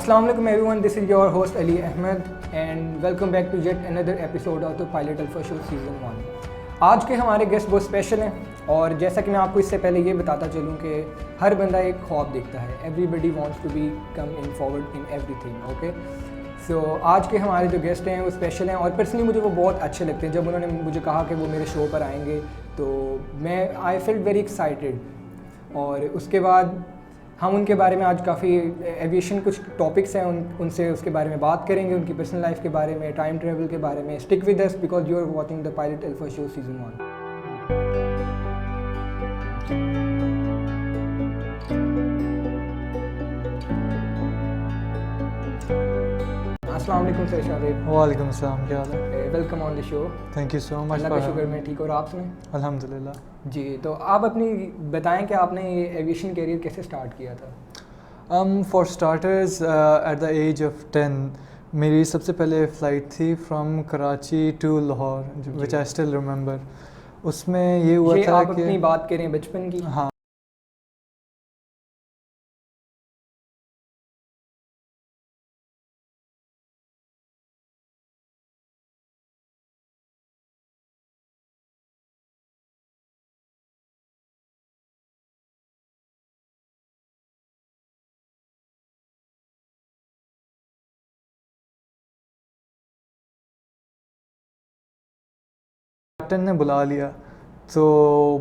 Assalamu alaikum everyone, this is your host Ali Ahmed and welcome back to yet another episode of the Pilot Alpha Show Season 1। आज के हमारे guest बहुत special हैं और जैसा कि मैं आपको इससे पहले ये बताता चलूँ कि हर बंदा एक ख्वाब देखता है। Everybody wants to be come in forward in everything. Okay, so आज के हमारे जो गेस्ट हैं वो स्पेशल हैं और पर्सनली मुझे वो बहुत अच्छे लगते हैं। जब उन्होंने मुझे कहा कि वो मेरे शो पर आएंगे तो आई फेल्ट वेरी एक्साइटेड। और उसके बाद हम उनके बारे में आज काफ़ी एविएशन कुछ टॉपिक्स हैं उनसे उसके बारे में बात करेंगे, उनकी पर्सनल लाइफ के बारे में, टाइम ट्रेवल के बारे में। Stick with us because you are watching the pilot alpha show season 1। अस्सलाम वालेकुम सर शाहिद। वालेकुम अस्सलाम, क्या हाल है? Welcome on the show. Thank you so much. अल्लाह का शुक्र मैं ठीक और आप सुने? अल्हम्दुलिल्लाह। जी, तो आप अपनी बताएं कि आपने ये एविएशन कैरियर कैसे स्टार्ट किया था? For starters at the age of 10 मेरी सबसे पहले फ़्लाइट थी from Karachi to Lahore, which I still remember. उसमें ये हुआ था आप अपनी बात करें बचपन की? हाँ, कैप्टन ने बुला लिया तो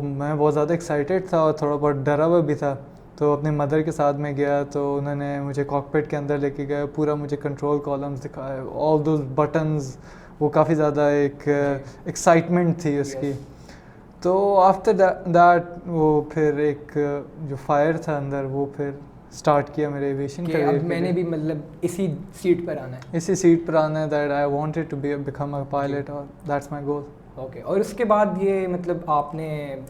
मैं बहुत ज़्यादा एक्साइटेड था और थोड़ा बहुत डरा हुआ भी था। तो अपनी मदर के साथ में गया तो उन्होंने मुझे कॉकपिट के अंदर लेके गया, पूरा मुझे कंट्रोल कॉलम्स दिखाए, ऑल दोज बटन्स, वो काफ़ी ज़्यादा एक एक्साइटमेंट थी उसकी। तो आफ्टर दैट वो फिर एक जो फायर था अंदर वो फिर स्टार्ट किया मेरे एविएशन करियर। अब मैंने भी मतलब इसी सीट पर आना है, इसी सीट पर आना है, that I wanted to be become a pilot और दैट्स माय गोल। ओके, और उसके बाद ये मतलब आपने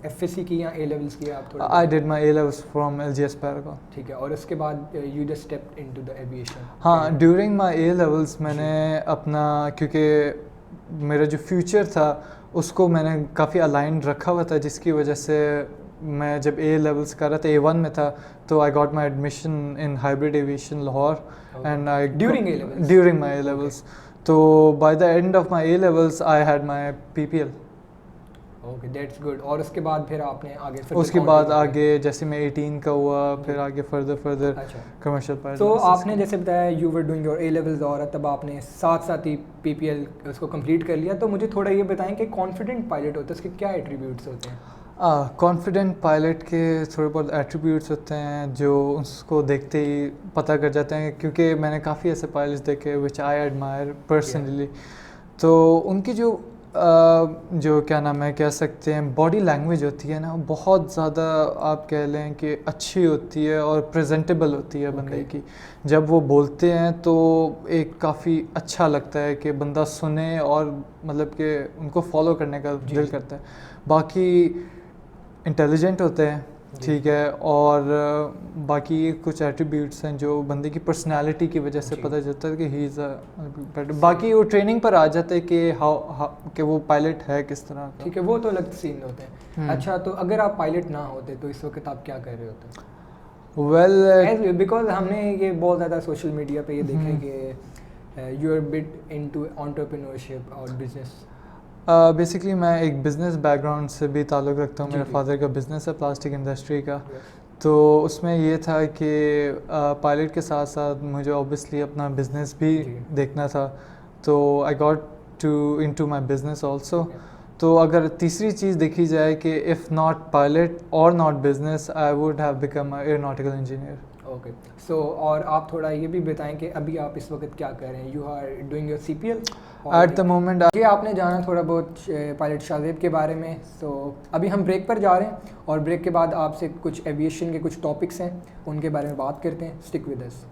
एफएससी की या ए लेवल्स किया? आप थोड़ा I did my A levels from LGS Paragon. ठीक है, और उसके बाद you just stepped into the aviation? हाँ, ड्यूरिंग माय ए लेवल्स मैंने अपना, क्योंकि मेरा जो फ्यूचर था उसको मैंने काफ़ी अलाइन रखा हुआ था, जिसकी वजह से मैं जब ए लेवल्स कर रहा था, A1 में था, तो I got my admission in Hybrid Aviation Lahore and I during my A levels. तो by the end of my A levels I had my PPL। Okay, that's good. और उसके बाद फिर आपने आगे उसके बाद आगे जैसे मैं 18 का हुआ फिर आगे फर्दर कमर्शियल पायलट। तो आपने जैसे बताया you were doing your A levels और तब आपने साथ साथ ही PPL उसको कंप्लीट कर लिया। तो मुझे थोड़ा ये बताएं कि कॉन्फिडेंट पायलट होता है उसके क्या एट्रीब्यूट्स होते हैं? कॉन्फिडेंट पायलट के थोड़े बहुत एट्रीब्यूट्स होते हैं जो उसको देखते ही पता कर जाते हैं, क्योंकि मैंने काफ़ी ऐसे पायलट्स देखे विच आई एडमायर पर्सनली। तो उनकी जो क्या नाम है, कह सकते हैं बॉडी लैंग्वेज होती है ना, बहुत ज़्यादा आप कह लें कि अच्छी होती है और प्रेजेंटेबल होती है बंदे की। जब वो बोलते हैं तो एक काफ़ी अच्छा लगता है कि बंदा सुने और मतलब कि उनको फॉलो करने का दिल करता है। बाकी इंटेलिजेंट होते हैं, ठीक है, और बाकी कुछ एट्रीब्यूट्स हैं जो बंदे की पर्सनालिटी की वजह से पता चलता है कि ही इज़ अ। बाकी वो ट्रेनिंग पर आ जाते हैं कि कि वो पायलट है किस तरह का। ठीक है, वो तो अलग सीन होते हैं। अच्छा, तो अगर आप पायलट ना होते तो इस वक्त आप क्या कर रहे होते? वेल, बिकॉज हमने ये बहुत ज़्यादा सोशल मीडिया पे ये देखा है कि you are bit into entrepreneurship और बिजनेस। बेसिकली मैं एक बिज़नेस बैकग्राउंड से भी ताल्लुक़ रखता हूँ। मेरे फादर का बिज़नेस है प्लास्टिक इंडस्ट्री का। तो उसमें ये था कि पायलट के साथ साथ मुझे ऑब्वियसली अपना बिज़नेस भी देखना था, तो I got to into my business also. तो अगर तीसरी चीज़ देखी जाए कि इफ़ नॉट पायलट और not business I would have become a aeronautical engineer. Okay, so और आप थोड़ा ये भी बताएं कि अभी आप इस वक्त क्या कर रहे हैं? You are doing your CPL at the moment. ये आपने जाना थोड़ा बहुत पायलट शाहजेब के बारे में। सो अभी हम ब्रेक पर जा रहे हैं और ब्रेक के बाद आपसे कुछ एविएशन के कुछ टॉपिक्स हैं उनके बारे में बात करते हैं। Stick with us.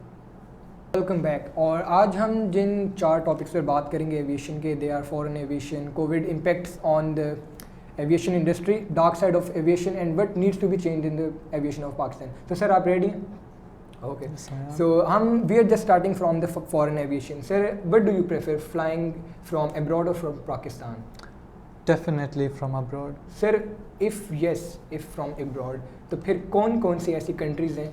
Welcome back. और आज हम जिन 4 टॉपिक्स पर बात करेंगे एविएशन के, they are foreign aviation, covid impacts on the aviation industry, dark side of aviation and what needs to be change in the aviation of Pakistan. तो sir आप ready हैं? Okay, so we are just starting from the foreign aviation. Sir, what do you prefer, flying from abroad or from Pakistan? Definitely from abroad. Sir, if yes, if from abroad, तो फिर कौन कौन सी ऐसी countries हैं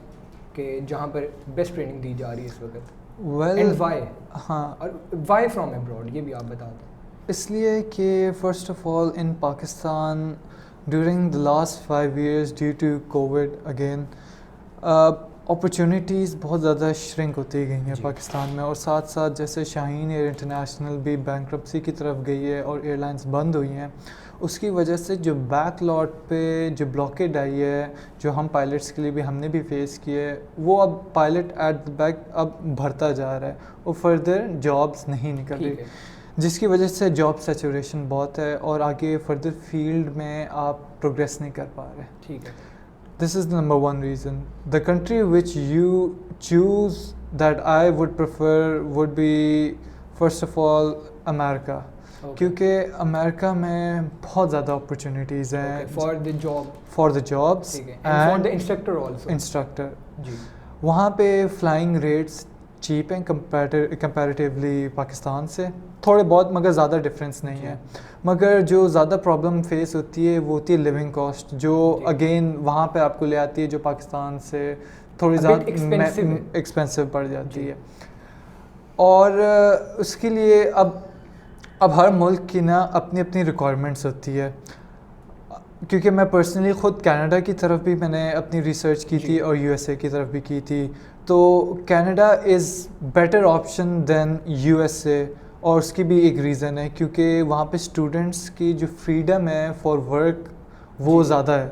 कि जहाँ पर best training दी जा रही है इस वक्त? वेल एंड वाई, हाँ, और वाई फ्रॉम अब्रॉड ये भी आप बता दें। इसलिए कि first of all in Pakistan during the last 5 years due to covid again opportunities बहुत ज़्यादा श्रिंक होती गई हैं पाकिस्तान में, और साथ साथ जैसे शाहीन एयर इंटरनेशनल भी बैंक्रप्सी की तरफ गई है और एयरलाइंस बंद हुई हैं, उसकी वजह से जो बैकलॉट पे जो ब्लॉकेड आई है, जो हम पायलट्स के लिए भी हमने भी फेस किए है, वो अब पायलट एट द बैक अब भरता जा रहा है और फर्दर जॉब्स नहीं निकल रही, जिसकी वजह से जॉब सैचुरेशन बहुत है और आगे फर्दर फील्ड में आप प्रोग्रेस नहीं कर पा रहे। ठीक है, This is the number one reason. The country which you choose that I would prefer would be first of all America. Okay. क्योंकि अमेरिका में बहुत ज़्यादा अपॉर्चुनिटीज़ हैं for the job, for the jobs and for the instructor also. Instructor जी, वहाँ पे flying rates cheap हैं comparatively Pakistan से, थोड़े बहुत, मगर ज़्यादा डिफरेंस नहीं है। मगर जो ज़्यादा प्रॉब्लम फेस होती है वो होती है लिविंग कॉस्ट, जो अगेन वहाँ पे आपको ले आती है जो पाकिस्तान से थोड़ी ज़्यादा एक्सपेंसिव पड़ जाती है। और उसके लिए अब हर मुल्क की ना अपनी अपनी रिक्वायरमेंट्स होती है, क्योंकि मैं पर्सनली ख़ुद कनाडा की तरफ भी मैंने अपनी रिसर्च की थी और यूएसए की तरफ भी की थी, तो Canada is better option then USA, और उसकी भी एक रीज़न है क्योंकि वहाँ पे स्टूडेंट्स की जो फ्रीडम है फॉर वर्क वो ज़्यादा है,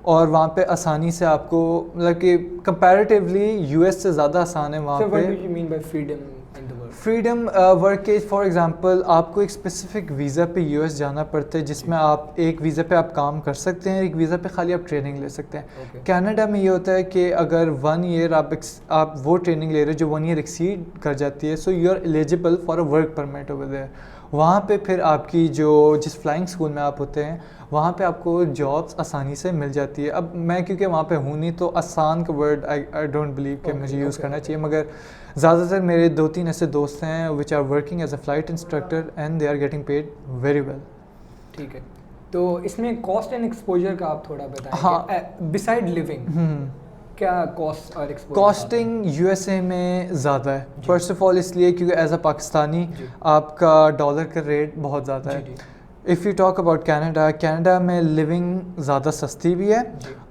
और वहाँ पे आसानी से आपको मतलब कि कंपैरेटिवली यूएस से ज़्यादा आसान है वहाँ पे। What do you mean by freedom in the work? Freedom work के फॉर एग्जांपल आपको एक स्पेसिफिक वीज़ा पे यूएस जाना पड़ता है, जिसमें आप एक वीज़ा पे आप काम कर सकते हैं, एक वीज़ा पे खाली आप ट्रेनिंग ले सकते हैं। कनाडा में ये होता है कि अगर 1 year आप वो ट्रेनिंग ले रहे हो जो 1 year एक्सीड कर जाती है, so you are eligible for a work permit over there. वहाँ पे फिर आपकी जिस फ्लाइंग स्कूल में आप होते हैं वहाँ पे आपको जॉब्स आसानी से मिल जाती है। अब मैं क्योंकि वहाँ पे हूँ नहीं, तो आसान का वर्ड आई डोंट बिलीव कि मुझे यूज़ करना चाहिए, मगर ज़्यादातर मेरे 2-3 ऐसे दोस्त हैं which are working as a flight instructor and they are getting paid very well. ठीक है, तो इसमें कॉस्ट एंड एक्सपोजर का आप थोड़ा बताएं। हाँ, बिसाइड लिविंग क्या कॉस्ट और एक्सपोजर? कॉस्टिंग यूएसए में ज़्यादा है, फर्स्ट ऑफ ऑल इसलिए क्योंकि एज अ पाकिस्तानी आपका डॉलर का रेट बहुत ज़्यादा है। If you talk about Canada में लिविंग ज़्यादा सस्ती भी है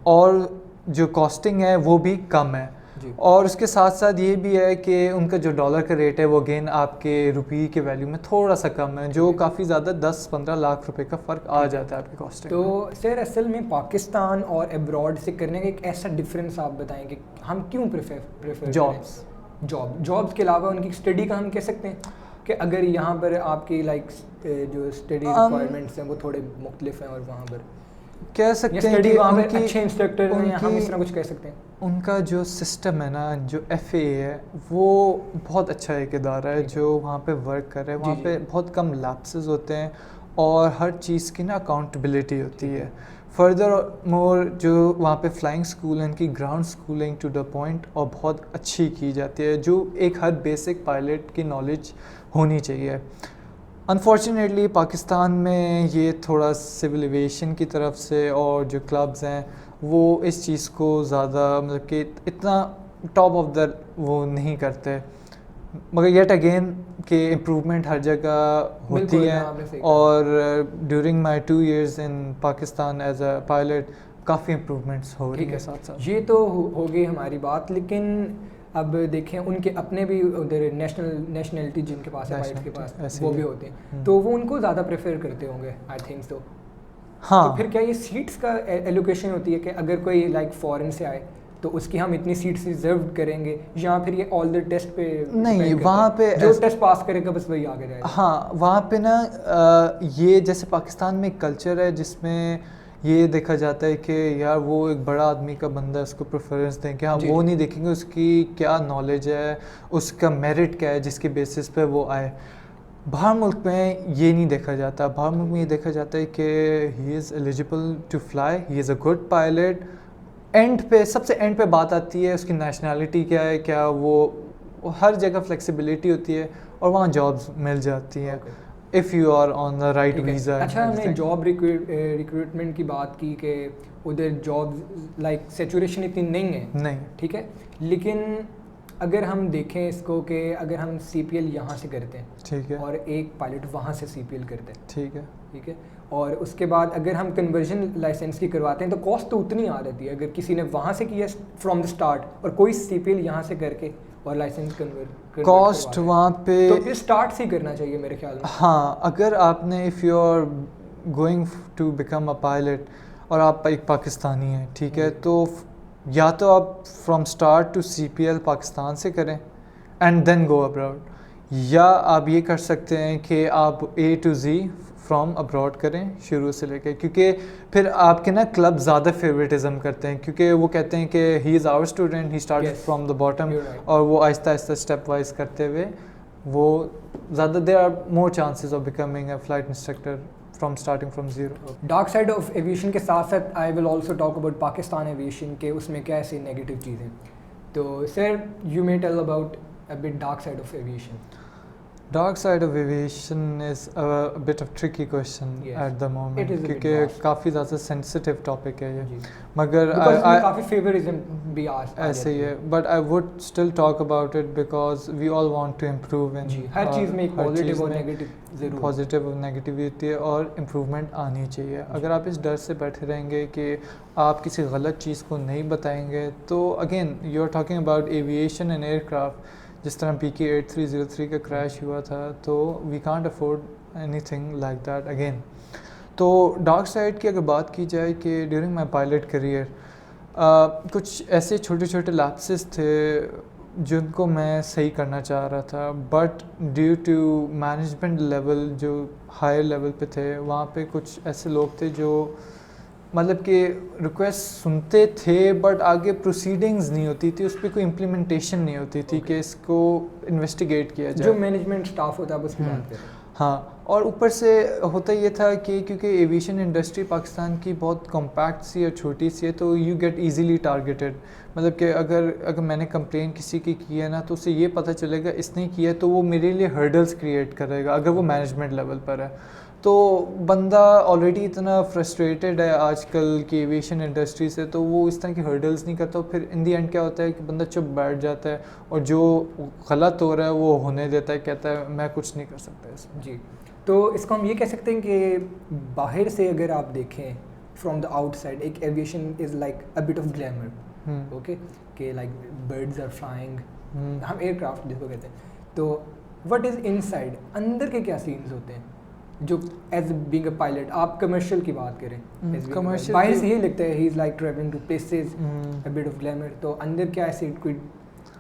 और जो कॉस्टिंग है वो भी कम है, और उसके साथ साथ ये भी है कि उनका जो डॉलर का रेट है वो अगेन आपके रुपये के वैल्यू में थोड़ा सा कम है, जो काफ़ी ज़्यादा 10-15 लाख रुपए का फ़र्क आ जाता है आपकी कॉस्टिंग। तो सर असल में पाकिस्तान और अब्रॉड से करने का एक ऐसा डिफरेंस आप बताएंगे हम क्यों प्रेफर जॉब्स के अलावा उनकी स्टडी का हम कह सकते हैं कि अगर यहाँ पर आपकी जो स्टडी रिक्वायरमेंट्स हैं वो थोड़े मुख्तलिफ हैं और वहाँ पर कह सकते हैं कि वहाँ पर अच्छे इंस्ट्रक्टर हैं, हम इस तरह कुछ कह सकते हैं। उनका जो सिस्टम है ना, जो FAA है वो बहुत अच्छा एक इदारा है जो वहाँ पे वर्क कर रहे हैं, वहाँ पे बहुत कम लैप्सेस होते हैं और हर चीज़ की ना अकाउंटेबिलिटी होती है। फर्दर मोर जो वहाँ पे फ्लाइंग स्कूल है उनकी ground schooling to the point और बहुत अच्छी की जाती है, जो एक हर बेसिक पायलट की नॉलेज होनी चाहिए। अनफॉर्चुनेटली पाकिस्तान में ये थोड़ा सिविल एविएशन की तरफ से और जो क्लब्स हैं वो इस चीज़ को ज़्यादा मतलब कि इतना टॉप ऑफ द वो नहीं करते, मगर येट अगेन कि इम्प्रूवमेंट हर जगह होती है, और during my 2 years in Pakistan as a pilot काफ़ी इम्प्रूवमेंट्स हो रही है साथ साथ। ये तो हो गई हमारी बात, लेकिन अब देखें उनके अपने भी उधर नेशनलिटी जिनके पास है, पायलट के पास वो भी होते हैं, तो वो उनको ज़्यादा प्रेफर करते होंगे आई थिंक तो। हाँ, तो फिर क्या ये सीट्स का एलोकेशन होती है कि अगर कोई फॉरेन से आए तो उसकी हम इतनी सीट्स रिजर्व करेंगे, या फिर ये ऑल द टेस्ट पे नहीं, वहाँ पे जो टेस्ट पास करेगा बस वही आगे जाएगा? हाँ, वहाँ पे ना ये जैसे पाकिस्तान में एक कल्चर है जिसमें ये देखा जाता है कि यार वो एक बड़ा आदमी का बंदा है, उसको प्रेफरेंस दें, कि हाँ वो नहीं देखेंगे उसकी क्या नॉलेज है, उसका मेरिट क्या है जिसके बेसिस पे वो आए। बाहर मुल्क में ये नहीं देखा जाता, बाहर मुल्क में ये देखा जाता है कि he is eligible to fly, he is a good pilot. End पे सबसे एंड पे बात आती है उसकी नेशनलिटी क्या है, क्या वो हर जगह फ्लेक्सिबिलिटी होती है और वहाँ जॉब्स मिल जाती हैं if you are on the right visa. अच्छा, हमने जॉब रिक्रूटमेंट की बात की कि उधर जॉब सैचुरेशन इतनी नहीं है, नहीं, ठीक है, लेकिन अगर हम देखें इसको कि अगर हम CPL यहाँ से करते हैं, ठीक है, और एक पायलट वहाँ से CPL करते हैं, ठीक है, और उसके बाद अगर हम कन्वर्जन लाइसेंस की करवाते हैं तो कॉस्ट तो उतनी आ जाती है अगर किसी ने वहाँ से किया फ्रॉम द स्टार्ट और कोई CPL यहाँ से करके और लाइसेंस कन्वर्ट कॉस्ट वहाँ पे तो फिर स्टार्ट से ही करना चाहिए मेरे ख्याल में। हाँ, अगर आपने if you are going to become a pilot और आप एक पाकिस्तानी हैं, ठीक है, तो या तो आप from start to CPL Pakistan से करें एंड देन गो अब्रॉड, या आप ये कर सकते हैं कि आप A to Z from abroad करें शुरू से लेके, क्योंकि फिर आपके ना क्लब ज़्यादा फेवरेटिज़म करते हैं, क्योंकि वो कहते हैं कि he is our student, he started from the bottom, और वो आहिस्ता आहिस्ता स्टेप वाइज करते हुए वो ज़्यादा there are more chances of becoming a flight instructor from starting from zero. Dark side of aviation के साथ साथ I will also talk about Pakistan aviation के उसमें क्या ऐसी नेगेटिव चीज़ें, तो sir you may tell about a bit dark side of aviation. Dark side of aviation is a bit of tricky question at the moment, क्योंकि काफ़ी ज़्यादा sensitive topic है ये, मगर काफ़ी फेवरिज्म भी ऐसे ही है, but I would still talk about it because we all want to improve in हर चीज़ में एक पॉजिटिव और नेगेटिव ज़रूर, पॉजिटिव और नेगेटिविटी है और इम्प्रूवमेंट आनी चाहिए। अगर आप इस डर से बैठे रहेंगे कि आप किसी गलत चीज़ को नहीं बताएंगे, तो again you are talking about aviation and aircraft, जिस तरह PK 8303 का क्रैश हुआ था, तो we can't afford anything like that again. तो डार्क साइड की अगर बात की जाए कि ड्यूरिंग माई पायलट करियर कुछ ऐसे छोटे छोटे लैप्सेस थे जिनको मैं सही करना चाह रहा था, but due to management level जो हायर लेवल पे थे, वहाँ पे कुछ ऐसे लोग थे जो मतलब कि रिक्वेस्ट सुनते थे बट आगे प्रोसीडिंग्स नहीं होती थी, उस पर कोई इम्प्लीमेंटेशन नहीं होती थी कि इसको इन्वेस्टिगेट किया जाए, जो मैनेजमेंट स्टाफ होता है उसकी बात करें। हाँ, और ऊपर से होता ये था कि क्योंकि एविएशन इंडस्ट्री पाकिस्तान की बहुत कॉम्पैक्ट सी और छोटी सी है, तो यू गेट इजीली टारगेटेड। मतलब कि अगर मैंने कंप्लेन किसी की है ना, तो उसे ये पता चलेगा इसने किया, तो वो मेरे लिए हर्डल्स क्रिएट करेगा अगर वो मैनेजमेंट लेवल पर है। तो बंदा ऑलरेडी इतना फ्रस्ट्रेटेड है आजकल की एविएशन इंडस्ट्री से, तो वो इस तरह की हर्डल्स नहीं करता, फिर इन दी एंड क्या होता है कि बंदा चुप बैठ जाता है और जो गलत हो रहा है वो होने देता है, कहता है मैं कुछ नहीं कर सकता इसमें। जी, तो इसको हम ये कह सकते हैं कि बाहर से अगर आप देखें फ्रॉम द आउटसाइड, एक aviation is like a bit of glamour, okay, कि लाइक बर्ड्स आर फ्लाइंग, हम एयरक्राफ्ट जिसको कहते हैं, तो व्हाट इज़ इनसाइड, अंदर के क्या सीन्स होते हैं जो एज बीइंग अ पायलट, आप कमर्शियल की बात करें, कमर्शियल बाहर से यही लगता है he is like travelling to places, a bit of glamour, तो अंदर क्या ऐसे कोई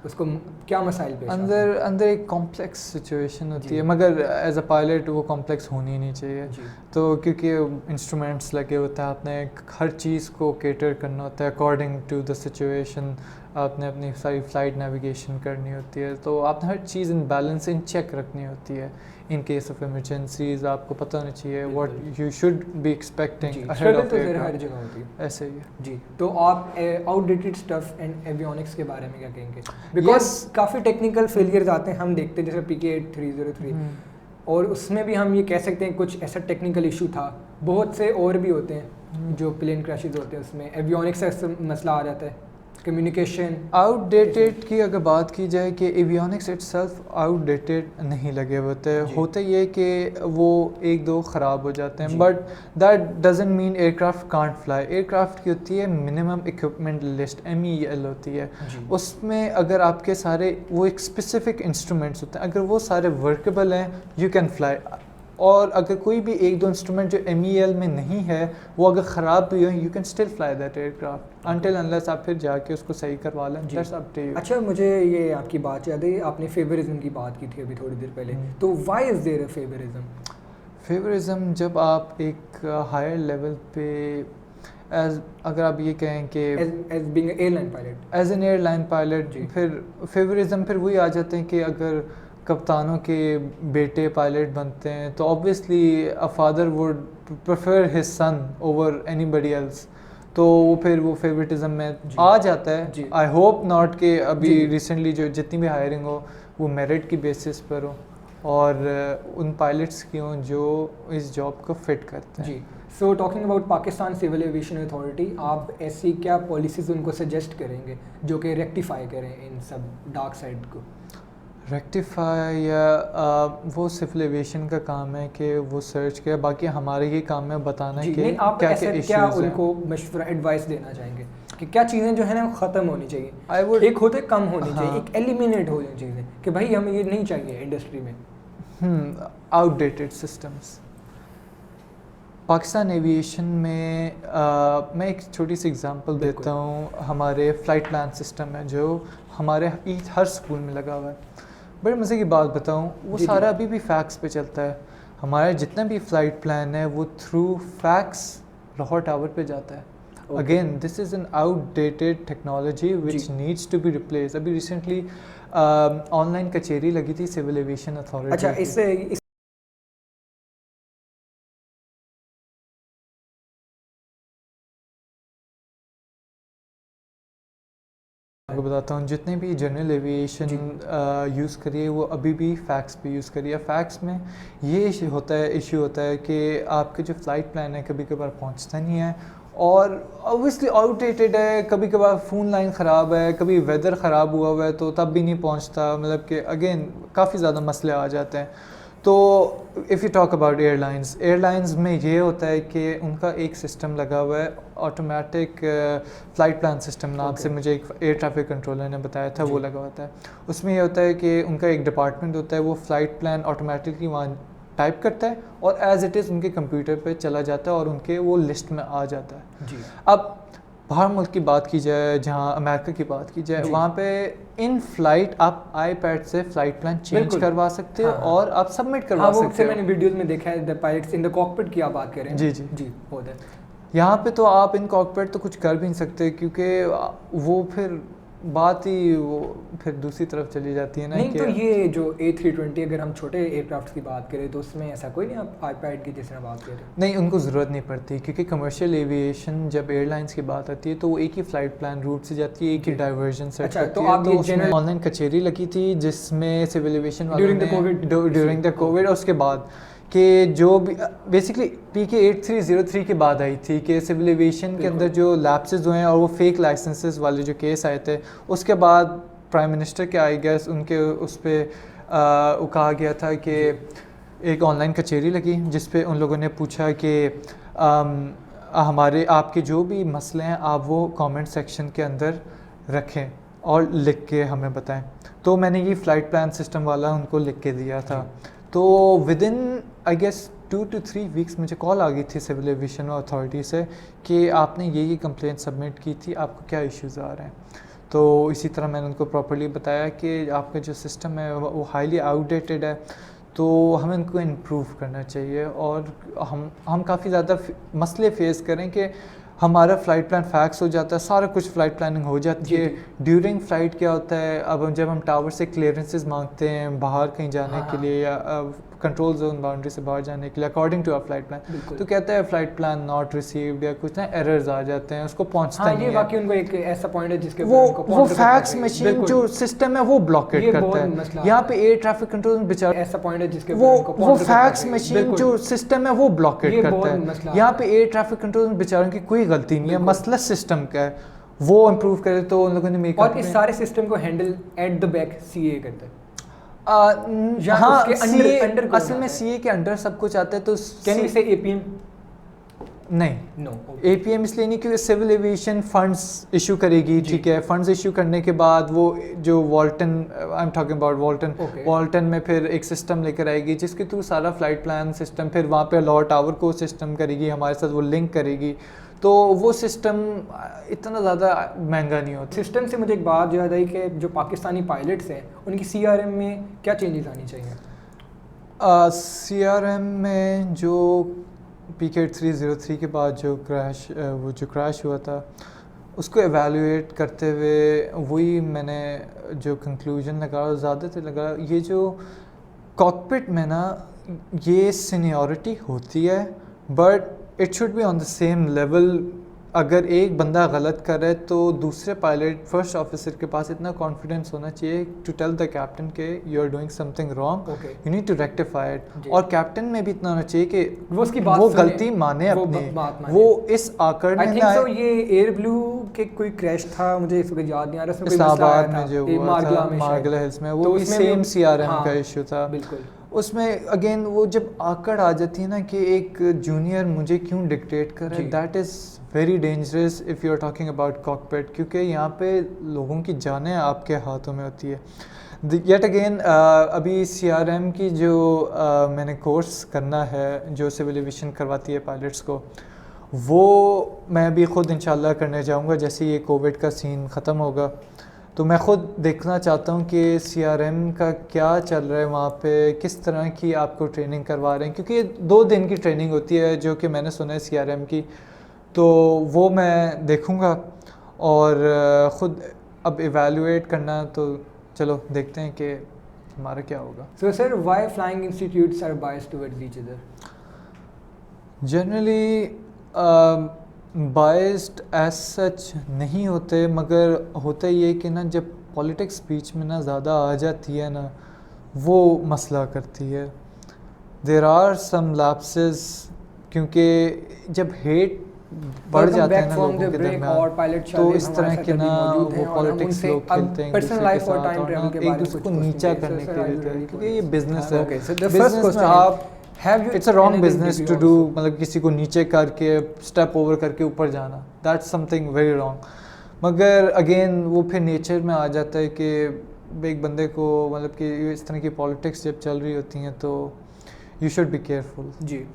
उसको क्या मसाइल पेश अंदर एक कॉम्प्लेक्स सिचुएशन होती है, मगर एज अ पायलट वो कॉम्प्लेक्स होनी नहीं चाहिए। तो क्योंकि इंस्ट्रूमेंट्स लगे होते हैं, आपने हर चीज़ को केटर करना होता है अकॉर्डिंग टू द सिचुएशन, आपने अपनी सारी फ्लाइट नेविगेशन करनी होती है, तो आपने हर चीज़ इन बैलेंस इन चेक रखनी होती है। इन केस ऑफ इमरजेंसीज आपको पता होना चाहिए what you should be expecting ahead of her जगह होती है, ऐसे ही है जी। तो आप आउटडेटेड स्टफ एंड एवियोनिक्स के बारे में क्या कहेंगे, बिकॉज काफ़ी टेक्निकल फेलियर्स आते हैं, हम देखते हैं जैसे PK 8303, और उसमें भी हम ये कह सकते हैं कुछ ऐसा टेक्निकल इशू था, बहुत से और भी होते हैं जो प्लेन क्रैशेज होते हैं, उसमें एवियोनिक्स से मसला आ जाता है, कम्युनिकेशन। आउटडेटेड की अगर बात की जाए कि एवियोनिक्स इटसेल्फ आउटडेटेड नहीं लगे होते, होता ये कि वो एक दो ख़राब हो जाते हैं, but that doesn't mean aircraft can't fly. Aircraft की होती है मिनिमम इक्विपमेंट लिस्ट, MEL होती है, उसमें अगर आपके सारे वो एक स्पेसिफिक इंस्ट्रूमेंट्स होते हैं, अगर वो सारे वर्केबल हैं यू कैन फ्लाई, और अगर कोई भी एक दो इंस्ट्रूमेंट जो MEL में नहीं है वो अगर ख़राब भी हो, you can still fly that aircraft until unless आप फिर जाके उसको सही करवा लें। That's up to you. अच्छा, मुझे ये आपकी बात याद है, आपने फेवरिज्म की बात की थी अभी थोड़ी देर पहले, तो why is there a favouritism? Favouritism जब आप एक हायर लेवल पे अगर आप ये कहें कि as being airline pilot, as an airline pilot, फिर फेवरिज्म फिर वही आ जाते हैं कि अगर कप्तानों के बेटे पायलट बनते हैं तो obviously a father would prefer his son over anybody else, तो वो फिर वो फेवरेटिज्म में आ जाता है। आई होप नॉट कि अभी रिसेंटली जो जितनी भी हायरिंग हो वो मेरिट की बेसिस पर हो और उन पायलट्स की हों जो इस जॉब को फिट करते हैं। जी, so talking about Pakistan civil aviation authority, आप ऐसी क्या पॉलिसीज़ उनको सजेस्ट करेंगे जो कि रेक्टिफाई करें इन सब डार्क साइड को? रेक्टिफाई या वो सिविल एविएशन का काम है कि वो सर्च करे, बाकी हमारे ये काम है बताना जी, कि नहीं, आप क्या ऐसे क्या क्या इश्यूज हैं। उनको मशवरा एडवाइस देना चाहेंगे कि क्या चीज़ें जो है ना ख़त्म होनी चाहिए? आई वुड एक होते कम होनी चाहिए, हाँ। एक एलिमिनेट हो जाए चीज़ें कि भाई हमें ये नहीं चाहिए इंडस्ट्री में। Outdated systems. पाकिस्तान एविएशन में मैं एक छोटी सी एग्जांपल बिल्कुल। देता हूँ। हमारे फ़्लाइट प्लान सिस्टम है जो हमारे हर स्कूल में लगा हुआ है। बड़े मज़े की बात बताऊँ, वो जी, जी। सारा अभी भी फैक्स पे चलता है। हमारे जितना भी फ़्लाइट प्लान है वो थ्रू फैक्स लाहौर टावर पे जाता है। Okay. Again this is an outdated technology which जी। Needs to be replace. अभी रिसेंटली ऑनलाइन कचेरी लगी थी सिविल एविएशन अथॉरिटी अच्छा, की। इससे आपको बताता हूँ, जितने भी जनरल एविएशन जी। यूज़ करिए वो अभी भी फैक्स पे यूज़ करिए। फैक्स में ये इशू होता है कि आपके जो फ़्लाइट प्लान है कभी कभार पहुँचता नहीं है और ऑब्वियसली आउटडेटेड है। कभी कभार फ़ोन लाइन ख़राब है, कभी वेदर ख़राब हुआ है तो तब भी नहीं पहुँचता। मतलब कि अगेन काफ़ी ज़्यादा मसले आ जाते हैं। तो if you talk about airlines में ये होता है कि उनका एक सिस्टम लगा हुआ है, ऑटोमेटिक फ़्लाइट प्लान सिस्टम नाम से मुझे एक एयर ट्रैफिक कंट्रोलर ने बताया था, वो लगा होता है। उसमें ये होता है कि उनका एक डिपार्टमेंट होता है, वो फ़्लाइट प्लान ऑटोमेटिकली वहाँ टाइप करता है और एज़ इट इज़ उनके कंप्यूटर पे चला जाता है और उनके वो लिस्ट में आ जाता है। जी। अब बाहर मुल्क की बात की जाए, जहाँ अमेरिका की बात की जाए, जी। वहाँ पे इन फ़्लाइट आप आईपैड से फ़्लाइट प्लान चेंज बिल्कुल। करवा सकते हो हाँ, हाँ। और आप सबमिट करवा हाँ, वो सकते हो। मैंने वीडियोस में देखा है, the pilots in the cockpit की आप बात कर रहे हैं। जी, जी। जी, होता है। यहाँ पे तो आप इन कॉकपिट तो कुछ कर भी नहीं सकते क्योंकि वो फिर बात ही वो फिर दूसरी तरफ चली जाती है ना नहीं, कि तो ये जो A320 अगर हम छोटे एयरक्राफ्ट की बात करें तो उसमें ऐसा कोई नहीं, आप आईपैड की जिस तरह बात कर रहे हैं। नहीं, उनको ज़रूरत नहीं पड़ती क्योंकि कमर्शियल एविएशन जब एयरलाइंस की बात आती है तो वो एक ही फ़्लाइट प्लान रूट से जाती है, एक ही डाइवर्जन सेट अच्छा, करती तो है। आप ये उसमें general- ऑनलाइन कचेरी लगी थी जिसमें सिविल एविएशन वालों During the ने COVID ड्यूरिंग द कोविड और उसके बाद कि जो भी बेसिकली PK 8303 के बाद आई थी कि सिविल एविएशन के अंदर जो लैप्सेस हुए हैं और वो फेक लाइसेंसेस वाले जो केस आए थे, उसके बाद प्राइम मिनिस्टर के आई गेस उनके उस पर कहा गया था कि एक ऑनलाइन कचेरी लगी जिस पे उन लोगों ने पूछा कि हमारे आपके जो भी मसले हैं आप वो कमेंट सेक्शन के अंदर रखें और लिख के हमें बताएं। तो मैंने ये फ़्लाइट प्लान सिस्टम वाला उनको लिख के दिया था। तो within I guess 2 to 3 weeks मुझे कॉल आ गई थी सिविल एविएशन अथॉरिटी से कि आपने ये कंप्लेंट सबमिट की थी, आपको क्या इश्यूज़ आ रहे हैं। तो इसी तरह मैंने उनको प्रॉपर्ली बताया कि आपका जो सिस्टम है वो हाईली आउटडेटेड है, तो हमें उनको इम्प्रूव करना चाहिए और हम काफ़ी ज़्यादा मसले फेस करें कि हमारा फ़्लाइट प्लान फैक्स हो जाता है, सारा कुछ फ़्लाइट प्लानिंग हो जाती है। ड्यूरिंग फ़्लाइट क्या होता है, अब जब हम टावर से क्लियरेंसेस मांगते हैं बाहर कहीं जाने के लिए या कंट्रोल जोन बाउंड्री से बाहर जाने के लिए according to our flight plan, तो कहता है फ़्लाइट प्लान नॉट रिसीव्ड या कुछ ना एरर्स आ जाते हैं, उसको पहुंचता नहीं ये है। बाकी उनको एक ऐसा पॉइंट है जिसके वो फैक्स मशीन जो सिस्टम है वो ब्लॉकेट ये करता बहुत है। मसला यहाँ है। पे एयर ट्रैफिक कंट्रोल बेचारा ऐसा पॉइंट है जिसके वो फैक्स मशीन जो सिस्टम है वो ब्लॉकेट ये करता बहुत है। मसला यहाँ है। पे एयर ट्रैफिक कंट्रोल बेचारों की कोई गलती नहीं है, बिल्कुल। मसला सिस्टम का है। वो इम्प्रूव करे तो उन लोगों ने मेक और इस सारे सिस्टम को handle at the back CA करता है। हाँ, उसके CA अंडर कौन असल में आता है? CA के अंडर सब कुछ आता है। तो कैन यू से APM? नहीं, नो। APM इसलिए नहीं क्योंकि सिविल एविएशन फंड्स इशू करेगी, ठीक है। फंड्स इशू करने के बाद वो जो वॉल्टन, आई एम टॉकिंग अबाउट वॉल्टन में फिर एक सिस्टम लेकर आएगी जिसके थ्रू सारा फ्लाइट प्लान सिस्टम फिर वहाँ पे लाहौर टावर को सिस्टम करेगी, हमारे साथ वो लिंक करेगी। तो वो सिस्टम इतना ज़्यादा महंगा नहीं होता। सिस्टम से मुझे एक बात याद आई कि जो पाकिस्तानी पायलट्स हैं उनकी CRM में क्या चेंजेस आनी चाहिए? CRM में जो PK 8303 के बाद जो क्रैश हुआ था उसको एवेलुएट करते हुए वही मैंने जो कंक्लूजन लगा ज़्यादातर लगा ये जो कॉकपिट में ना ये सीनियरिटी होती है but it should be on the same level अगर एक बंदा गलत कर रहा है तो दूसरे पायलट फर्स्ट ऑफिसर के पास इतना कॉन्फिडेंस होना चाहिए टू टेल द कैप्टन के you are doing something wrong, you need to rectify it. और कैप्टन में भी इतना होना चाहिए कि वो गलती माने अपनी, वो इस आकड़ में ना आए। ये एयर ब्लू के कोई क्रैश था, मुझे इस वक्त याद नहीं आ रहा, उसमें कोई इस्लामाबाद में जो हुआ था मार्गला हिल्स में, वो भी सेम सीआरएम का इशू था। बिल्कुल उसमें अगेन वो जब आकड़ आ जाती है ना कि एक जूनियर मुझे क्यों डिक्टेट कर रहा है, that is very dangerous if you are talking about cockpit, क्योंकि यहाँ पे लोगों की जानें आपके हाथों में होती है। येट अगेन अभी सीआरएम की जो मैंने कोर्स करना है जो सिविल एविएशन करवाती है पायलट्स को, वो मैं अभी ख़ुद इंशाल्लाह करने जाऊँगा जैसे ये कोविड का सीन ख़त्म होगा। तो मैं ख़ुद देखना चाहता हूँ कि सीआरएम का क्या चल रहा है वहाँ पे, किस तरह की आपको ट्रेनिंग करवा रहे हैं, क्योंकि ये 2 दिन की ट्रेनिंग होती है जो कि मैंने सुना है सीआरएम की, तो वो मैं देखूँगा और ख़ुद अब इवैल्यूएट करना, तो चलो देखते हैं कि हमारा क्या होगा। So sir, why flying institutes are biased towards each other? Generally biased as such नहीं होते, मगर होता ये कि ना जब पॉलिटिक्स बीच में ना ज़्यादा आ जाती है ना, वो मसला करती है। देर आर सम लैप्सेस, क्योंकि जब हेट बढ़ जाते हैं ना लोगों के दरमियान, तो इस तरह के ना वो पॉलिटिक्स लोग खेलते हैं एक दूसरे को नीचा करने के लिए, क्योंकि ये बिजनेस है। बिजनेस में आप it's a wrong business to do, मतलब किसी को नीचे करके स्टेप ओवर करके ऊपर जाना, दैट्स समथिंग वेरी रॉन्ग। मगर अगेन वो फिर नेचर में आ जाता है कि एक बंदे को, मतलब कि इस तरह की पॉलिटिक्स जब चल रही होती हैं तो यू शुड बी केयरफुल। जी,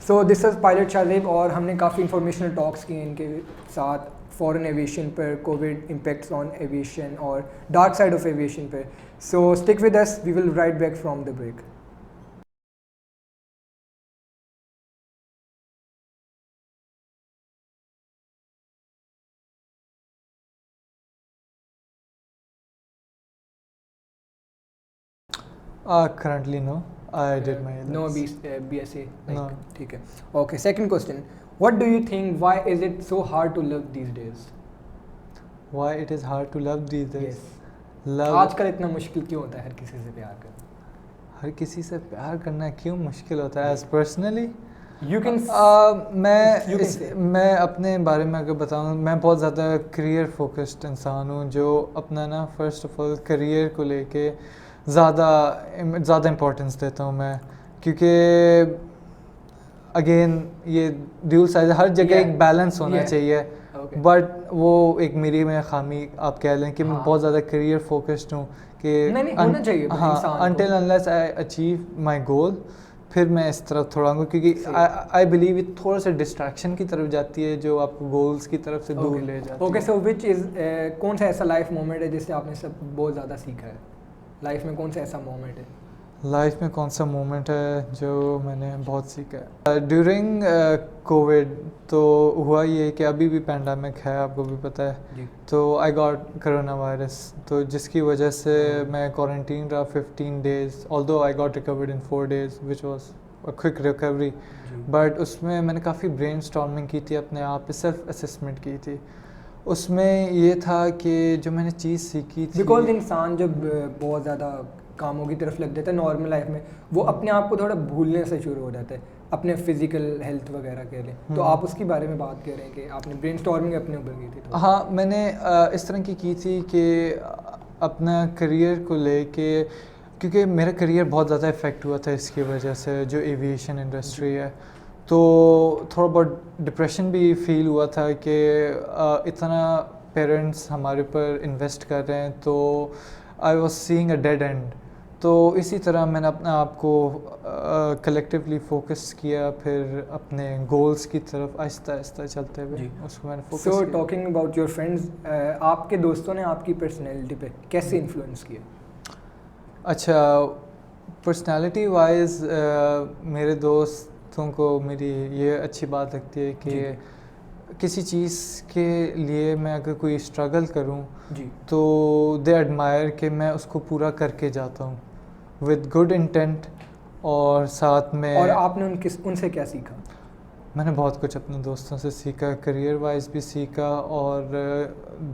so this is pilot Shahzeb, और हमने काफ़ी इंफॉर्मेशनल टॉक्स किए इनके साथ फॉरेन एविएशन पर, कोविड इम्पैक्ट्स ऑन एविएशन और डार्क साइड ऑफ एविएशन पर। So stick with us, we will right back from the break. Currently no, I did my A-levels. No BSA, like, No. ठीक है। Okay, second question, what do you think, why is it so hard to love these days? Why it is hard to love these days? Yes. Love, आजकल इतना मुश्किल क्यों होता है हर किसी से प्यार करना? हर किसी से प्यार करना क्यों मुश्किल होता है? As personally, You can मैं अपने बारे में अगर बताऊँ, मैं बहुत ज़्यादा करियर फोकस्ड इंसान हूँ, जो अपना ना फर्स्ट ऑफ ऑल करियर को लेके ज़्यादा इम्पोर्टेंस देता हूँ मैं, क्योंकि अगेन ये ड्यूल साइड, हर जगह एक बैलेंस होना चाहिए। बट वो एक मेरी में खामी आप कह लें कि मैं बहुत ज़्यादा करियर फोकस्ड हूँ कि होना चाहिए। हाँ, until unless I achieve my goal, फिर मैं इस तरफ थोड़ा हूँ, क्योंकि आई बिलीव इट थोड़ा सा डिस्ट्रैक्शन की तरफ जाती है जो आपको गोल्स की तरफ से दूर ले जाती है। ओके, सो विच इज़ कौन सा ऐसा लाइफ मोमेंट है जिससे आपने सब बहुत ज़्यादा सीखा है? लाइफ में कौन सा ऐसा मोमेंट है? लाइफ में कौन सा मोमेंट है जो मैंने बहुत सीखा है? ड्यूरिंग कोविड तो हुआ ये कि अभी भी पैंडेमिक है, आपको भी पता है, तो आई गॉट कोरोना वायरस, तो जिसकी वजह से मैं क्वारंटीन रहा 15 days, although I got recovered in 4 days which was a quick recovery, but उसमें मैंने काफ़ी ब्रेन स्टॉर्मिंग की थी, अपने आप पे सेल्फ असेसमेंट की थी। उसमें ये था कि जो मैंने चीज़ सीखी थी, बिकॉज इंसान जब बहुत ज़्यादा कामों की तरफ लग जाता है नॉर्मल लाइफ में, वो अपने आप को थोड़ा भूलने से शुरू हो जाता है अपने फिजिकल हेल्थ वगैरह के लिए। तो आप उसके बारे में बात कर रहे हैं कि आपने ब्रेन स्टॉर्मिंग अपने ऊपर की थी? तो हाँ, मैंने इस तरह की थी कि अपना करियर को लेके, क्योंकि मेरा करियर बहुत ज़्यादा इफ़ेक्ट हुआ था इसकी वजह से, जो एविएशन इंडस्ट्री है, तो थोड़ा बहुत डिप्रेशन भी फील हुआ था कि इतना पेरेंट्स हमारे पर इन्वेस्ट कर रहे हैं, तो I was seeing a dead and. तो इसी तरह मैंने अपने आप को कलेक्टिवली फोकस किया, फिर अपने गोल्स की तरफ आहिस्ता आहिस्ता चलते हुए उसको मैंने फोकस किया। सो टॉकिंग अबाउट योर फ्रेंड्स, आपके दोस्तों ने आपकी पर्सनैलिटी पे कैसे इन्फ्लुएंस किया? अच्छा, पर्सनैलिटी वाइज मेरे दोस्तों को मेरी ये अच्छी बात लगती है कि किसी चीज़ के लिए मैं अगर कोई स्ट्रगल करूं तो दे एडमायर कि मैं उसको पूरा करके जाता हूं विद गुड इंटेंट, और साथ में। और आपने उनसे क्या सीखा? मैंने बहुत कुछ अपने दोस्तों से सीखा, करियर वाइज भी सीखा, और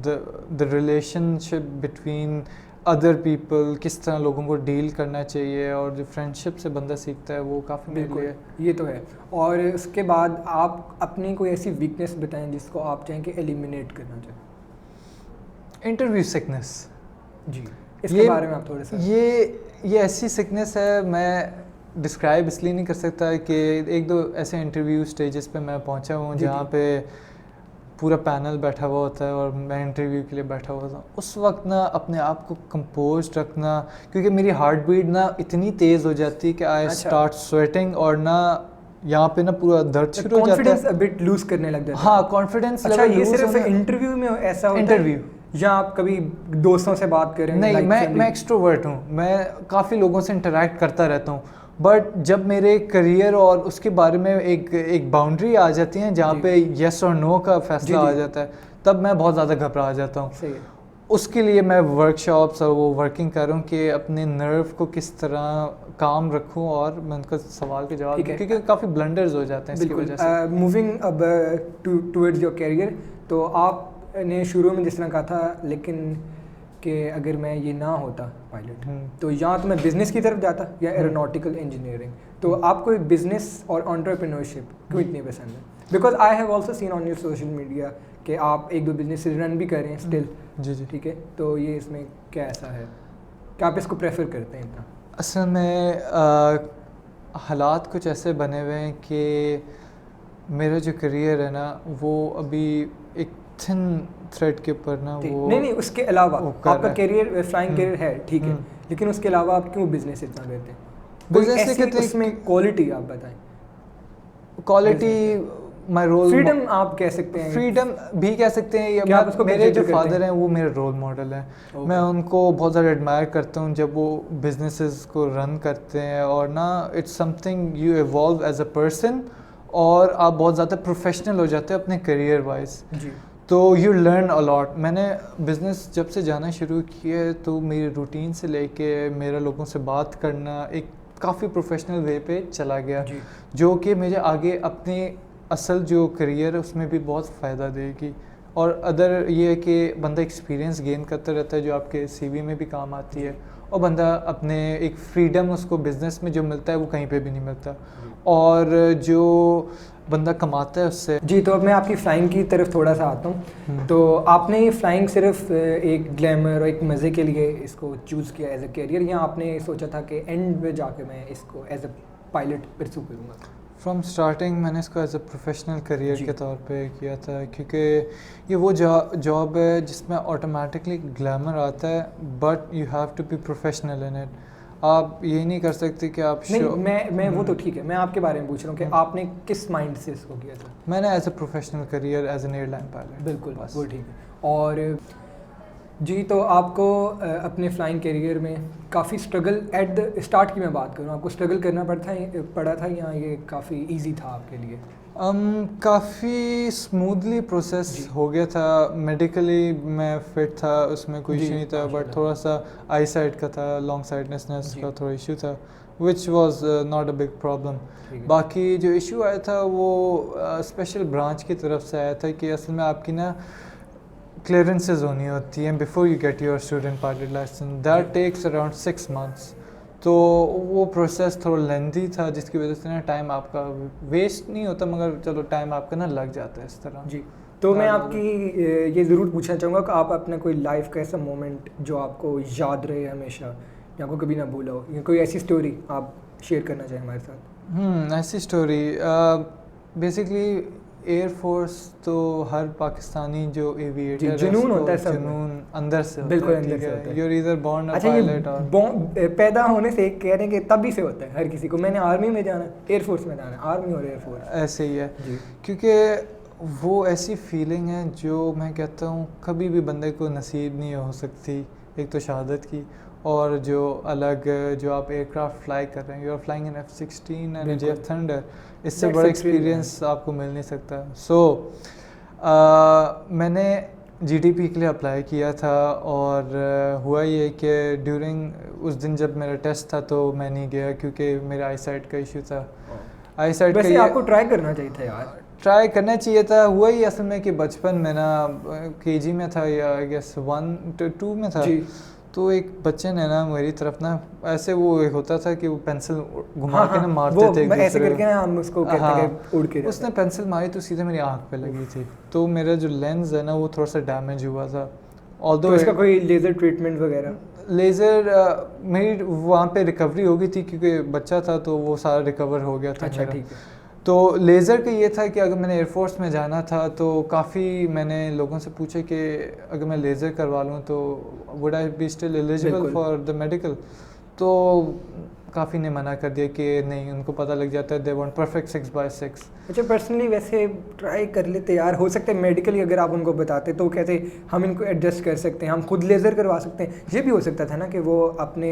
the relationship between other people, किस तरह लोगों को डील करना चाहिए, और जो फ्रेंडशिप से बंदा सीखता है वो काफ़ी मेरे लिए। ये तो है। और उसके बाद आप अपनी कोई ऐसी वीकनेस बताएं जिसको आप चाहें कि एलिमिनेट करना चाहें। Interview sickness. जी, इसके बारे में आप थोड़ा सा। ये ऐसी सिकनेस है, मैं डिस्क्राइब इसलिए नहीं कर सकता कि एक दो ऐसे इंटरव्यू स्टेजेस पे मैं पहुंचा हूँ जहाँ पे पूरा पैनल बैठा हुआ होता है और मैं इंटरव्यू के लिए बैठा हुआ था। उस वक्त ना अपने आप को कंपोज रखना, क्योंकि मेरी हार्ट बीट ना इतनी तेज़ हो जाती है कि आई स्टार्ट स्वेटिंग, और ना यहाँ पे ना पूरा दर्द शुरू हो जाता है, कॉन्फिडेंस अ बिट लूज करने लग जाता है। हाँ, कॉन्फिडेंस अच्छा, ये सिर्फ इंटरव्यू में ऐसा होता है? इंटरव्यू या आप कभी दोस्तों से बात करें? नहीं, मैं एक्सट्रोवर्ट हूँ, मैं काफ़ी लोगों से इंटरेक्ट करता रहता हूँ, बट जब मेरे करियर और उसके बारे में एक बाउंड्री आ जाती है जहाँ पे येस और नो का फैसला आ जाता है, तब मैं बहुत ज़्यादा घबरा जाता हूँ। उसके लिए मैं वर्कशॉप्स और वो वर्किंग कर रहा हूँ कि अपने नर्व को किस तरह काम रखूँ, और मैं उनका सवाल के जवाब, क्योंकि काफ़ी ब्लंडर्स हो जाते हैं इसकी वजह से। मूविंग अब टूवर्ड्स योर करियर, तो आपने शुरू में जिस तरह कहा था लेकिन कि अगर मैं ये ना होता पायलट तो या तो मैं बिज़नेस की तरफ जाता या एरोनॉटिकल इंजीनियरिंग, तो आपको बिज़नेस और एंटरप्रेन्योरशिप क्यों इतनी पसंद है? Because I have also seen on your social media कि आप एक दो बिजनेस रन भी कर रहे हैं स्टिल। जी, ठीक है, तो ये इसमें क्या ऐसा है कि आप इसको प्रेफर करते हैं इतना? असल में हालात कुछ ऐसे बने हुए हैं कि मेरा जो करियर है ना वो अभी एक थिन थ्रेड के ऊपर ना वो नहीं, उसके अलावा आपका करियर फ्लाइंग करियर है, ठीक है, लेकिन उसके अलावा आप क्यों बिजनेस इतना करते हैं? बिजनेस से उसमें क्वालिटी आप बताएं। क्वालिटी, माय रोल, फ्रीडम आप कह सकते हैं, फ्रीडम भी कह सकते हैं, या मेरे जो फादर हैं वो मेरे रोल मॉडल हैं। मैं उनको बहुत ज़्यादा एडमायर करता हूँ जब वो बिजनेसेस को रन करते हैं, और ना it's something you evolve as a person, और आप बहुत ज़्यादा प्रोफेशनल हो जाते हैं अपने करियर वाइज, तो यू लर्न अलॉट। मैंने बिज़नेस जब से जाना शुरू किया है तो मेरी रूटीन से लेके मेरा लोगों से बात करना एक काफ़ी प्रोफेशनल वे पे चला गया, जो कि मुझे आगे अपने असल जो करियर है उसमें भी बहुत फ़ायदा देगी। और अदर ये है कि बंदा एक्सपीरियंस गेन करता रहता है जो आपके सीवी में भी काम आती है, और बंदा अपने एक फ्रीडम उसको बिज़नेस में जो मिलता है वो कहीं पे भी नहीं मिलता, और जो बंदा कमाता है उससे। जी, तो अब मैं आपकी फ़्लाइंग की तरफ थोड़ा सा आता हूँ। तो आपने ये फ़्लाइंग सिर्फ एक ग्लैमर और एक मज़े के लिए इसको चूज़ किया एज अ करियर, या आपने सोचा था कि एंड में जाके मैं इसको एज अ पायलट परस्यू करूँगा? फ्रॉम स्टार्टिंग मैंने इसको एज अ प्रोफेशनल करियर के तौर पे किया था, क्योंकि ये वो जॉब है जिसमें ऑटोमेटिकली ग्लैमर आता है, but you have to be professional in it. आप ये नहीं कर सकते कि आप नहीं, मैं वो तो ठीक है, मैं आपके बारे में पूछ रहा हूँ कि आपने किस माइंड से इसको किया था? मैंने as a professional career as an airline pilot. बिल्कुल, वो ठीक है। और जी, तो आपको अपने फ़्लाइंग करियर में काफ़ी स्ट्रगल एट द स्टार्ट की मैं बात करूँ, आपको स्ट्रगल करना पड़ा था या ये काफ़ी इजी था आपके लिए? काफ़ी स्मूथली प्रोसेस हो गया था। मेडिकली मैं फिट था, उसमें कोई इशू नहीं था, बट थोड़ा सा आई साइड का था, लॉन्ग साइडनेसनेस का थोड़ा इशू था, which was not a big problem. बाकी जो इशू आया था वो स्पेशल ब्रांच की तरफ से आया था कि असल में आपकी ना क्लियरेंसेस होनी होती हैं before you get your student pilot licence, that takes around 6 months। तो वो प्रोसेस थोड़ा लेंथी था, जिसकी वजह से ना टाइम आपका वेस्ट नहीं होता, मगर चलो टाइम आपका ना लग जाता है इस तरह। जी, तो मैं आपकी ये ज़रूर पूछना चाहूँगा कि आप अपना कोई लाइफ का ऐसा मोमेंट जो आपको याद रहे हमेशा या आपको कभी ना भूला हो, या कोई ऐसी स्टोरी आप शेयर करना चाहें हमारे साथ? ऐसी स्टोरी बेसिकली एयरफोर्स तो हर पाकिस्तानी जो एविएटर जुनून होता है, सब जुनून अंदर से होता बिल्कुल है, अंदर से होता है। You're either born a अच्छा, pilot ये पैदा होने से कह रहे हैं कि तभी से होता है हर किसी को, मैंने आर्मी में जाना, एयरफोर्स में जाना, आर्मी और एयरफोर्स ऐसे ही है, क्योंकि वो ऐसी फीलिंग है जो मैं कहता हूँ कभी भी बंदे को नसीब नहीं हो सकती, एक तो शहादत की, और जो अलग जो आप एयरक्राफ्ट फ्लाई कर रहे हैं, you are flying in F-16 and JF thunder, इससे बड़ा एक्सपीरियंस आपको मिल नहीं सकता। सो मैंने GDP के लिए अप्लाई किया था, और हुआ ये कि ड्यूरिंग उस दिन जब मेरा टेस्ट था तो मैं नहीं गया क्योंकि मेरे आई साइट का इशू था। आई साइड वैसे आपको ट्राई करना चाहिए था यार। ट्राई करना चाहिए था। हुआ ही असल में कि बचपन में ना केजी में था या आई गेस 1 to 2 में था जी। तो एक बच्चे ने ना मेरी तरफ ना ऐसे वो एक होता था कि वो पेंसिल घुमा हाँ, के ना हाँ, मारते वो थे एक ऐसे दूसरे करके ना हम उसको कहते हैं कि उड़ के हाँ, उसने पेंसिल मारी तो सीधे मेरी आँख पे लगी थी, तो मेरा जो लेंस है ना वो थोड़ा सा डैमेज हुआ था। ऑल्दो तो इसका कोई लेज़र ट्रीटमेंट वगैरह? लेज़र मेरी वहाँ पे रिकवरी हो गई थी क्योंकि बच्चा था तो वो सारा रिकवर हो गया था अच्छा, मेरा। ठीक है। तो लेज़र का ये था कि अगर मैंने एयरफोर्स में जाना था तो काफ़ी मैंने लोगों से पूछा कि अगर मैं लेज़र करवा लूँ तो would I be still eligible बिल्कुल। फॉर द मेडिकल, तो काफ़ी ने मना कर दिया कि नहीं, उनको पता लग जाता है दे वांट परफेक्ट 6x6। अच्छा, पर्सनली वैसे ट्राई कर लेते यार, हो सकता है मेडिकली अगर आप उनको बताते तो कहते हम इनको एडजस्ट कर सकते हैं, हम खुद लेज़र करवा सकते हैं। ये भी हो सकता था ना कि वो अपने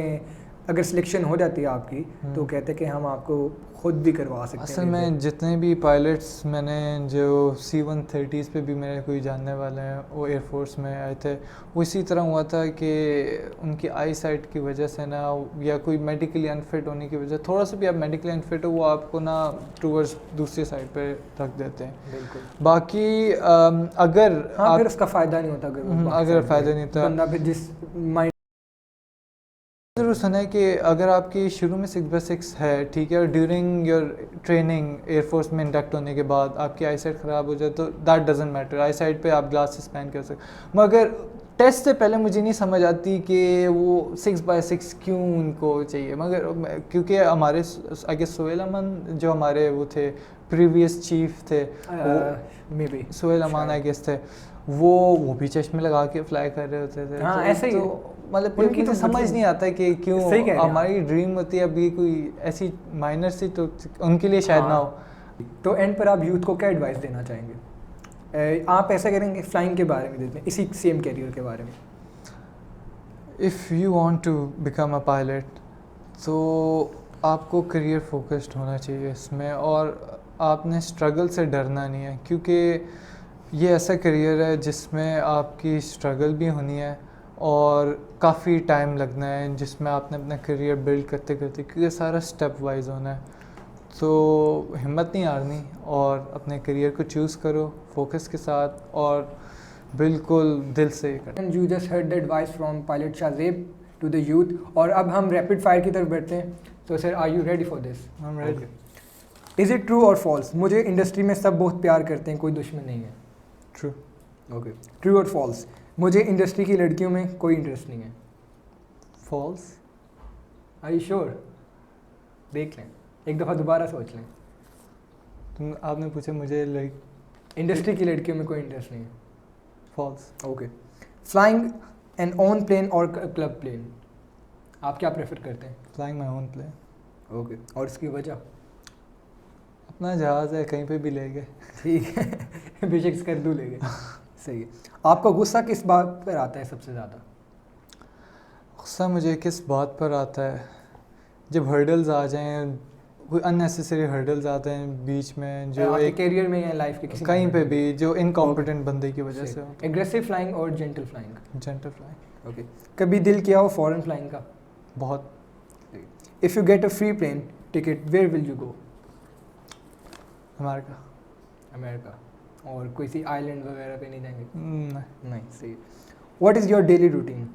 अगर सिलेक्शन हो जाती है आपकी तो कहते कि हम आपको खुद भी करवा सकते हैं। असल में जितने भी पायलट्स मैंने जो C-130s पे भी मेरे कोई जानने वाले हैं वो एयरफोर्स में आए थे, वो इसी तरह हुआ था कि उनकी आई साइट की वजह से ना या कोई मेडिकली अनफिट होने की वजह, थोड़ा सा भी आप मेडिकली अनफिट हो वो आपको ना टूवर्ड्स दूसरी साइड पे रख देते हैं। बिल्कुल। बाकी अगर हाँ, फिर आप उसका फ़ायदा नहीं होता अगर फ़ायदा नहीं था बंदा फिर जिस माइंड ज़रूर सुना है कि अगर आपकी शुरू में 6x6 है, ठीक है, और ड्यूरिंग योर ट्रेनिंग एयरफोर्स में इंडक्ट होने के बाद आपकी आई साइट ख़राब हो जाए तो that doesn't matter, I site पे आप ग्लासेस पहन कर सकते। मगर टेस्ट से पहले मुझे नहीं समझ आती कि वो 6x6 क्यों उनको चाहिए, मगर क्योंकि हमारे आई गेस सोहेल अमान जो हमारे वो थे प्रीवियस चीफ थे, maybe Sohail Aman I guess थे, वो भी चश्मे लगा के फ्लाई कर रहे होते थे। हाँ, तो ऐसे ही मतलब उनकी मुझे तो समझ मतलब नहीं आता कि क्यों सही कह रहे हैं हमारी ड्रीम होती है अभी कोई ऐसी माइनर सी, तो उनके लिए शायद ना हो। तो एंड पर आप यूथ को क्या एडवाइस देना चाहेंगे? आप ऐसा करेंगे फ्लाइंग के बारे में देते हैं, इसी सेम कैरियर के बारे में। If you want to become a pilot तो आपको करियर फोकस्ड होना चाहिए इसमें, और आपने स्ट्रगल से डरना नहीं है, क्योंकि ये ऐसा करियर है जिसमें आपकी स्ट्रगल भी होनी है और काफ़ी टाइम लगना है, जिसमें आपने अपना करियर बिल्ड करते करते, क्योंकि सारा स्टेप वाइज होना है। तो हिम्मत नहीं हारनी और अपने करियर को चूज़ करो फोकस के साथ और बिल्कुल दिल से करो। You just heard the advice from pilot Shahzeb to the youth, और अब हम रैपिड फायर की तरफ बढ़ते हैं। तो sir, are you ready for this? I'm ready. Is it true और फॉल्स? मुझे इंडस्ट्री में सब बहुत प्यार करते हैं, कोई दुश्मन नहीं है। ट्रू। ओके। ट्रू और फॉल्स? मुझे इंडस्ट्री की लड़कियों में कोई इंटरेस्ट नहीं है। फॉल्स। Are you sure? देख लें, एक दफ़ा दोबारा सोच लें। तुम आपने पूछा मुझे लाइक इंडस्ट्री की लड़कियों में कोई इंटरेस्ट नहीं है। False. Okay. Flying an own plane और क्लब प्लेन, आप क्या प्रेफर करते हैं? Flying my own plane. Okay. और इसकी वजह? अपना जहाज़ है, कहीं पे भी ले गए। ठीक है, बेशक स्कर्दू ले गए। सही है। आपका गुस्सा किस बात पर आता है सबसे ज़्यादा? गुस्सा मुझे किस बात पर आता है, जब हर्डल्स आ जाएं, कोई अननेसेसरी हर्डल्स आते हैं बीच में, जो आपके एक करियर में या लाइफ के किसी कहीं पे भी जो इनकॉम्पिटेंट बंदे की वजह से। एग्रेसिव फ्लाइंग और gentle flying? Gentle flying. Okay. कभी दिल किया हो फॉरेन फ्लाइंग का? बहुत। If you get a free plane ticket, where will you go? America. America. और कोई सी आइलैंड वगैरह पे नहीं जाएंगे? नहीं। सही। What is your daily routine?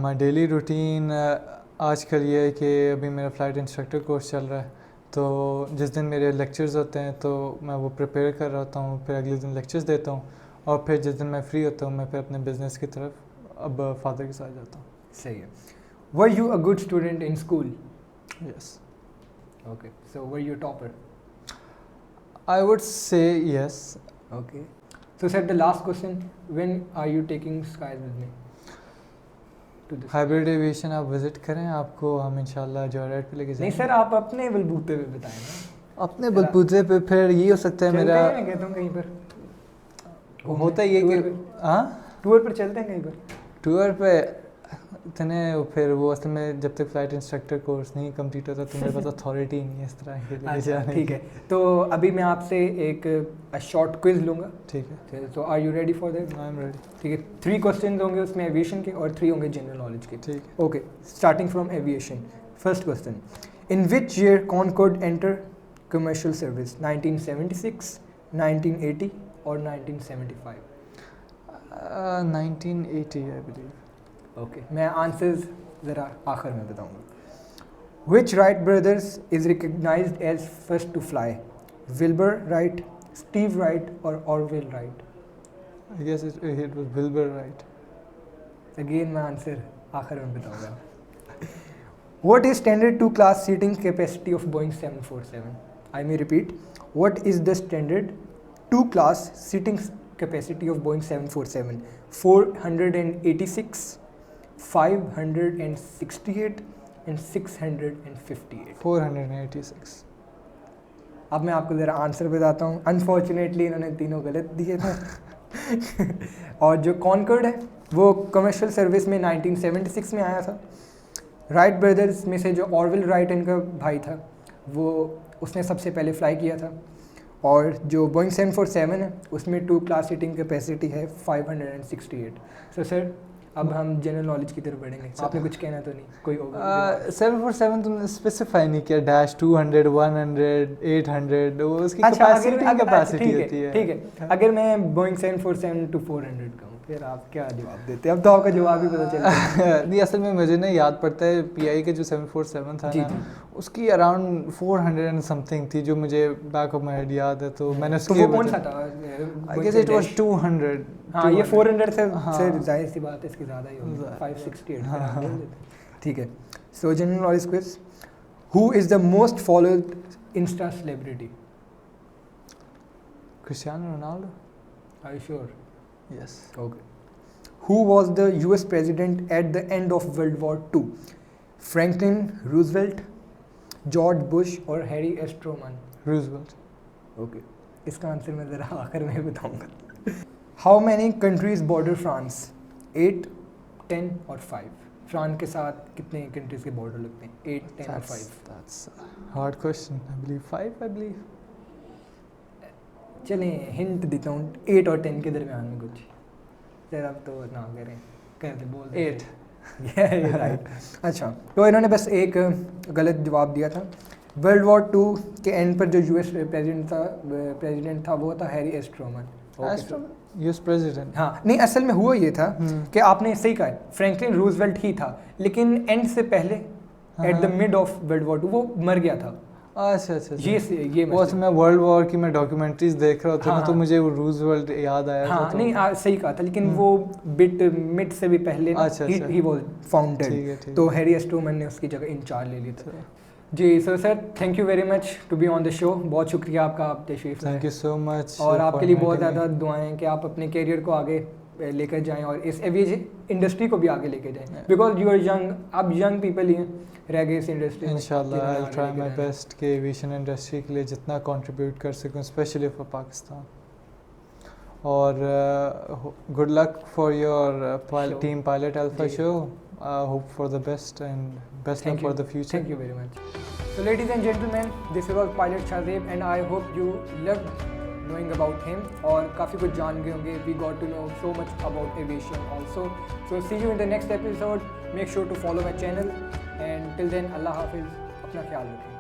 My daily routine आजकल ये है कि अभी मेरा फ़्लाइट इंस्ट्रक्टर कोर्स चल रहा है, तो जिस दिन मेरे लेक्चर्स होते हैं तो मैं वो प्रिपेयर कर रहा होता हूँ, फिर अगले दिन लेक्चर्स देता हूँ, और फिर जिस दिन मैं फ्री होता हूँ मैं फिर अपने बिज़नेस की तरफ अब फादर के साथ जाता हूँ। सही है। Were you a good student in school? Yes. Okay. So were you topper? I would say yes. Okay. So sir, the last question, when are you taking skies with me to this? Hybrid Aviation आप visit करें, आपको हम इंशाल्लाह joyride पे लेके नहीं जाएंगे। Sir, आप अपने बलबूते पे बताएं ना। अपने बलबूते पे फिर ये हो सकता है चलते मेरा हैं, मैं कहता हूँ कहीं पर होता ही है कि हाँ टूर पर चलते हैं कहीं पर। टूर पे इतने फिर वो असल में जब तक फ़्लाइट इंस्ट्रक्टर कोर्स नहीं कंप्लीट होता तो मेरे पास अथॉरिटी नहीं है इस तरह के लिए जाने की। ठीक है। तो अभी मैं आपसे एक शॉर्ट क्विज लूँगा। ठीक है। तो are you ready for that? I am ready. ठीक है। 3 क्वेश्चन होंगे उसमें एविएशन के और 3 होंगे जनरल नॉलेज के। ठीक okay. Starting from aviation, first question, In which year Concorde entered commercial service? 1976, 1980 or 1975? 1980 I believe. Okay, मैं आंसर्स ज़रा आखिर में बताऊंगा. Which Wright brothers is recognized as first to fly? Wilbur Wright, Steve Wright or Orville Wright? I guess it was Wilbur Wright. Again मैं answer आखिर में बताऊंगा. What is standard 2 class seating capacity of Boeing 747? I may repeat. What is the standard 2 class seating capacity of Boeing 747? 486, 568 and 658. 486. अब मैं आपको ज़रा answer बताता हूँ. अनफॉर्चुनेटली इन्होंने तीनों गलत दिए थे. और जो कॉन्कॉर्ड है वो कमर्शियल सर्विस में 1976 में आया था. राइट ब्रदर्स में से जो ऑरविल राइट इनका भाई था वो उसने सबसे पहले फ्लाई किया था. और जो बोइंग 747 है उसमें 2 क्लास सीटिंग कैपेसिटी है 568. सो सर अब हम जनरल नॉलेज की तरफ बढ़ेंगे. आपने कुछ कहना तो नहीं? कोई होगा? 747 तुमने स्पेसिफाई नहीं किया. डैश 200, 100, 800 वो उसकी अच्छा, कैपेसिटी होती है. ठीक है. अगर मैं बोइंग 747 to 400 कहूँ फिर आप क्या जवाब देते? अब तो आपका जवाब ही पता चल गया. नहीं, असल में मुझे ना याद पड़ता है पीआई के जो 747 था ना उसकी अराउंड 400 एंड समथिंग थी जो मुझे बैक ऑफ माय हेड याद है. तो मैंने उसकी वो कौन सा था? I guess it was 200. हाँ, ये 400 से जाहिर सी बात है इसकी ज़्यादा ही होगी. 568. ठीक है. So general knowledge quiz. Who is the most followed insta celebrity? Cristiano Ronaldo. Are you sure? Yes. Okay. Who was the US president at the end of World War II? Franklin Roosevelt, George Bush or Harry S. Truman? Roosevelt. Okay. इसका answer मैं ज़रा आखिर में बताऊंगा. How many countries border France? 8, 10 और 5. France के साथ कितने कंट्रीज के बॉर्डर लगते हैं? 8, 10 और 5. That's a hard question. I believe 5. I believe. चलें हिंट देता हूँ. 8 और 10 के दरमियान में कुछ. सर अब तो ना करें, कहते बोल 8. राइट. अच्छा, तो इन्होंने बस एक गलत जवाब दिया था. वर्ल्ड वॉर 2 के एंड पर जो यूएस प्रेसिडेंट था वो था Harry S Truman. US president. हाँ नहीं, असल में हुआ ये था कि आपने सही कहा, फ्रैंकलिन रूजवेल्ट ही था, लेकिन एंड से पहले at the mid of world war 2 वो मर गया था. अच्छा. ये वो मैं वर्ल्ड वॉर की मैं डॉक्यूमेंट्रीज देख रहा था हाँ, ना, तो मुझे वो रूजवेल्ट याद आया. हाँ, तो नहीं सही कहा था, लेकिन वो बिट मिड से भी पहले ही वाज फाउंडेड. तो हैरी एस ट्रूमन ने उसकी जगह इंचार्ज ले लिया था. जी sir thank you very much to be on the show. बहुत शुक्रिया आपका, आप तशरीफ लाए. Thank you so much. और आपके लिए बहुत ज़्यादा दुआएं कि आप अपने कैरियर को आगे लेकर जाएं और इस एविएशन इंडस्ट्री को भी आगे लेकर जाएं. बिकॉज यू आर यंग, आप यंग पीपल ही हैं, रह गए इस इंडस्ट्री में. इंशाल्लाह I will try my best कि एविएशन इंडस्ट्री के लिए जितना कंट्रीब्यूट कर सकूं, स्पेशली फॉर पाकिस्तान. और good luck for your team pilot alpha show. Hope for the best and best luck for the future. Thank you very much. So ladies and gentlemen, this was Pilot Shahzeb and I hope you loved knowing about him और काफ़ी कुछ जान गए होंगे. We got to know so much about aviation also. So see you in the next episode. Make sure to follow my channel and till then Allah Hafiz. अपना ख्याल रखें.